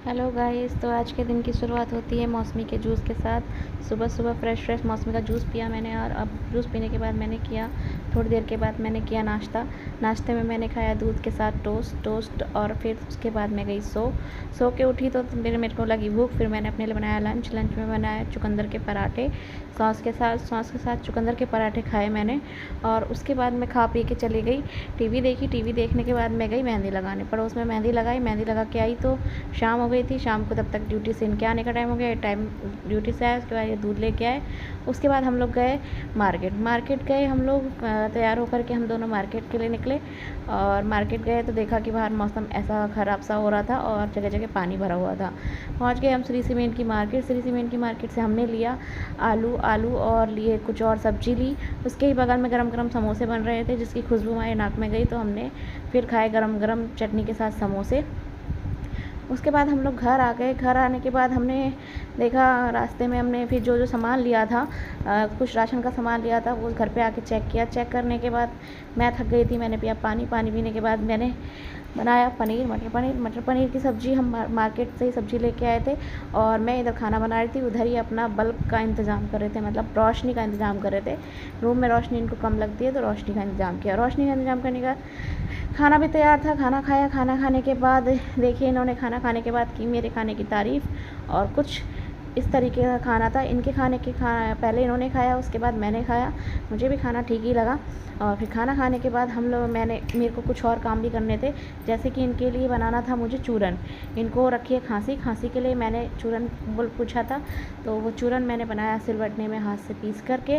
Hello guys. तो आज के दिन की शुरुआत होती है मौसमी के जूस के साथ। सुबह सुबह फ्रेश मौसमी का जूस पिया मैंने, और अब जूस पीने के बाद मैंने किया, थोड़ी देर के बाद मैंने किया नाश्ता। नाश्ते में मैंने खाया दूध के साथ टोस्ट और फिर उसके बाद मैं गई सो के उठी तो मेरे को लगी भूख। फिर मैंने अपने लिए बनाया लंच में बनाया चुकंदर के पराठे सॉस के साथ चुकंदर के पराठे खाए मैंने। और उसके बाद मैं खा पी के चली गई, टीवी देखने के बाद मैं गई मेहंदी लगाने। पड़ोस में मेहंदी लगा के आई तो शाम हो गई थी। शाम को तब तक ड्यूटी से इनके आने का टाइम हो गया। ड्यूटी से आए, उसके बाद ये दूध लेके आए। उसके बाद हम लोग गए मार्केट गए हम लोग, तैयार होकर के हम दोनों मार्केट के लिए निकले। और मार्केट गए तो देखा कि बाहर मौसम ऐसा ख़राब सा हो रहा था और जगह जगह पानी भरा हुआ था। पहुंच गए हम श्री सीमेंट की मार्केट से हमने लिया आलू और लिए कुछ और सब्जी ली। उसके ही बगल में गरम समोसे बन रहे थे, जिसकी खुशबू हमारे नाक में गई तो हमने फिर खाए गरम चटनी के साथ समोसे। उसके बाद हम लोग घर आ गए। घर आने के बाद हमने देखा, रास्ते में हमने फिर जो सामान लिया था, कुछ राशन का सामान लिया था, वो घर पे आके चेक किया। चेक करने के बाद मैं थक गई थी, मैंने पिया पानी पीने के बाद मैंने बनाया मटर पनीर की सब्ज़ी। हम मार्केट से ही सब्ज़ी लेके आए थे और मैं इधर खाना बना रही थी, उधर ही अपना बल्ब का इंतज़ाम कर रहे थे, मतलब रोशनी का इंतज़ाम कर रहे थे। रूम में रोशनी इनको कम लगती है तो रोशनी का इंतज़ाम किया। रोशनी का इंतज़ाम करने का खाना भी तैयार था। खाना खाया, खाना खाने के बाद देखिए इन्होंने खाना खाने के बाद की मेरे खाने की तारीफ़। और कुछ इस तरीके का खाना था। इनके खाने के पहले इन्होंने खाया, उसके बाद मैंने खाया। मुझे भी खाना ठीक ही लगा। और फिर खाना खाने के बाद मेरे को कुछ और काम भी करने थे, जैसे कि इनके लिए बनाना था मुझे चूरन। इनको रखी है खांसी के लिए मैंने चूरन पूछा था, तो वो चूरन मैंने बनाया सिलबट्टे में हाथ से पीस करके।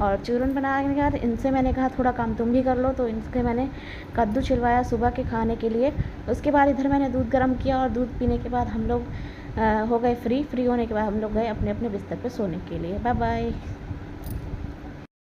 और चूरन बनाने के बाद इनसे मैंने कहा थोड़ा काम तुम भी कर लो, तो इनसे मैंने कद्दू छिलवाया सुबह के खाने के लिए। उसके बाद इधर मैंने दूध गर्म किया और दूध पीने के बाद हम लोग हो गए फ्री होने के बाद हम लोग गए अपने अपने बिस्तर पे सोने के लिए। Bye bye.